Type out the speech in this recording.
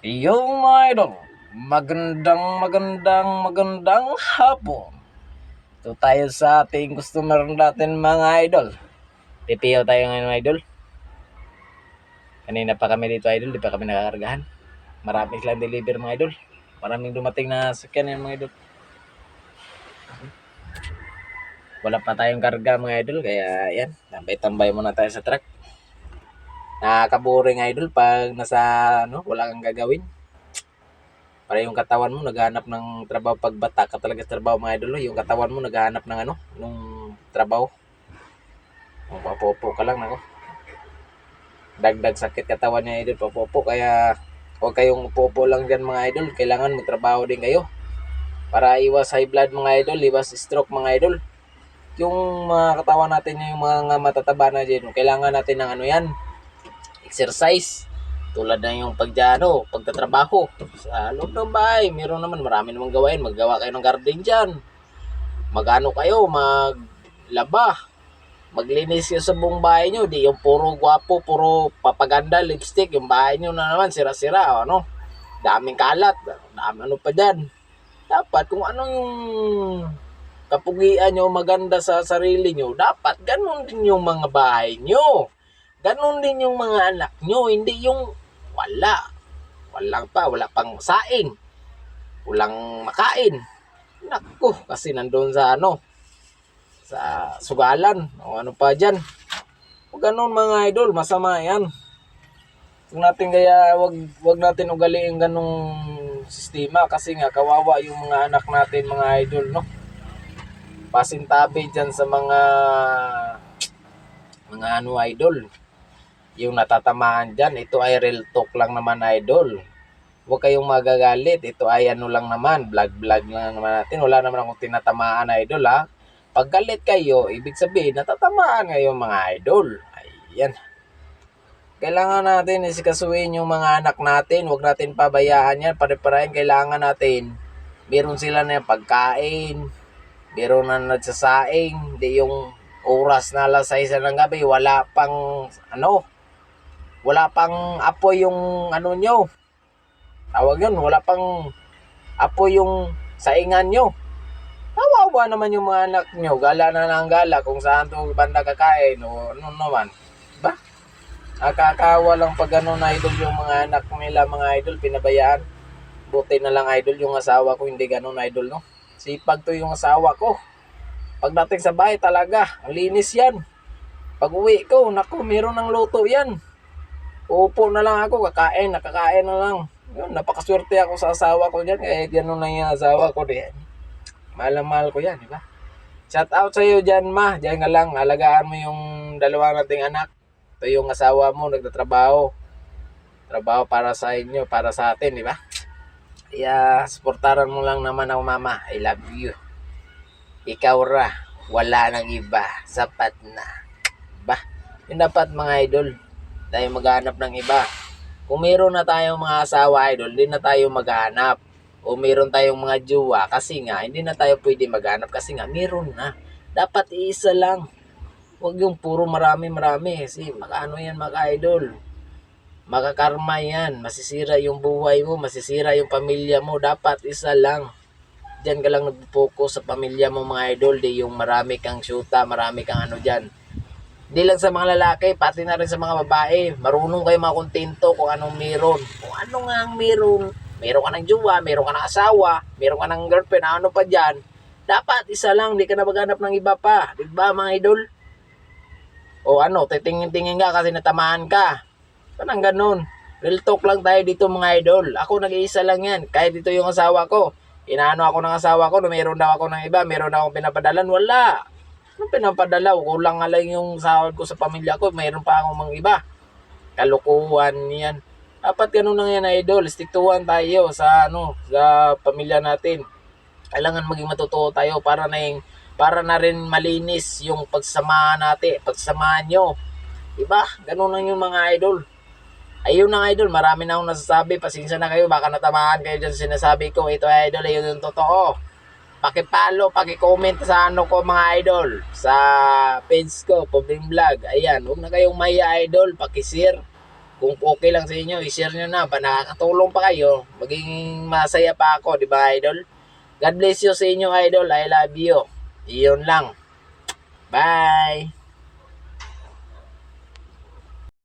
Yung mga idol, magandang hapon. Ito tayo sa ating customer natin mga idol. Pipiyaw tayo ngayon mga idol. Kanina pa kami dito idol, di pa kami nakakargahan. Marami silang deliver mga idol. Maraming dumating na sakyan yan mga idol. Wala pa tayong karga mga idol, kaya yan, tambay-tambay muna tayo sa truck. Nakakaboring idol pag nasa wala kang gagawin. Para yung katawan mo naghahanap ng trabaho pag bata ka talaga sa trabaho mga idol, yung katawan mo naghahanap ng nung trabaho. Papopo ka lang nako. Dagdag sakit katawan niya idol, papopo, kaya huwag kayong popo lang diyan mga idol, kailangan magtrabaho din kayo. Para iwas high blood mga idol, iwas stroke mga idol. Yung mga katawan natin, yung mga matataba na diyan, kailangan natin ng yan, exercise. Tulad na yung pagtatrabaho sa loob ng bahay. Meron naman, marami namang gawain. Maggawa kayo ng garden dyan. Kayo, maglaba. Maglinis kayo sa buong bahay nyo. Di yung puro gwapo, puro papaganda, lipstick. Yung bahay nyo na naman, sira-sira. Daming kalat. Ano pa dyan. Dapat kung ano yung kapugian nyo, maganda sa sarili nyo, dapat ganun din yung mga bahay nyo. Ganun din yung mga anak nyo. Hindi yung wala pang saing, walang makain. Naku, kasi nandun sa sa sugalan o ano pa dyan. O ganun mga idol, masama yan. Wag natin ugaliin ganung sistema, kasi nga kawawa yung mga anak natin mga idol, no? Pasintabi dyan sa mga idol. Yung natatamaan dyan, ito ay real talk lang naman idol. Huwag kayong magagalit, ito ay lang naman, vlog lang naman natin. Wala naman akong tinatamaan idol ha. Pag galit kayo, ibig sabihin natatamaan kayo mga idol. Ayan. Kailangan natin isikasuhin yung mga anak natin. Huwag natin pabayaan yan. Pare-parehin kailangan natin. Meron sila na yung pagkain. Meron na nagsasaing. Di yung oras na alas 6 ng gabi, wala pang apoy yung nyo. Tawag yun, wala pang apoy yung saingan nyo. Kawawa naman yung mga anak nyo. Gala na ng gala kung saan to banda kakain o ano naman. Diba? Nakakawa lang pag na idol yung mga anak nila mga idol, pinabayaan. Buti na lang idol yung asawa ko, hindi ganun idol, no? Sipag to yung asawa ko. Pagdating sa bahay talaga, ang linis yan. Pag uwi ko, naku, meron ng luto yan. Upo na lang ako, nakakain na lang. Yun, napakaswerte ako sa asawa ko dyan. Kahit gano'n na yung asawa ko diyan. Mahal ko yan, di ba? Shout out sa iyo dyan, ma. Diyan ka lang, alagaan mo yung dalawa nating anak. Ito yung asawa mo, nagtatrabaho. Trabaho para sa inyo, para sa atin, di ba? Kaya, supportaran mo lang naman ako, mama. I love you. Ikaw ra, wala nang iba. Sapat na. Ba? Yun dapat mga idol. Tayo maghanap ng iba. Kung meron na tayong mga asawa idol, hindi na tayo maghanap. O meron tayong mga jowa, kasi nga hindi na tayo pwede maghanap kasi nga meron na. Dapat isa lang. Huwag yung puro marami. Kasi yan mga idol. Makakarma yan. Masisira yung buhay mo, masisira yung pamilya mo. Dapat isa lang. Diyan ka lang nagpo-focus sa pamilya mo mga idol. Di yung marami kang syuta, marami kang dyan. Hindi lang sa mga lalaki, pati na rin sa mga babae. Marunong kayo makontento kung anong meron. Kung ano nga ang meron. Meron ka ng jowa, meron ka ng asawa, meron ka ng girlfriend, ano pa dyan. Dapat isa lang, di ka na maghanap ng iba pa. Diba mga idol? O titingin-tingin ka kasi natamaan ka. Parang ganun. Real talk lang tayo dito mga idol. Ako nag-iisa lang yan. Kahit dito yung asawa ko. Inaano ako ng asawa ko, meron daw ako ng iba, meron akong pinapadalan. Wala. Anong pinapadala? Kulang nga lang yung sahod ko sa pamilya ko. Mayroon pa akong mga iba. Kalukuhan yan. Dapat ganun lang yan idol. Stick to one tayo sa sa pamilya natin. Kailangan maging matutuo tayo para na rin malinis yung pagsamahan natin. Pagsamahan nyo. Diba? Ganun lang yung mga idol. Ayun na idol. Marami na akong nasasabi. Pasensya na kayo. Baka natamaan kayo dyan sinasabi ko. Ito idol. Ayun yung totoo. Paki-follow, paki-comment sa ko mga idol. Sa page ko, Pobring Vlog. Ayan, huwag na kayong maya idol, paki-share. Kung okay lang sa inyo, i-share nyo na. Nakakatulong pa kayo. Maging masaya pa ako, di ba, idol? God bless you sa inyo, idol. I love you. Iyon lang. Bye!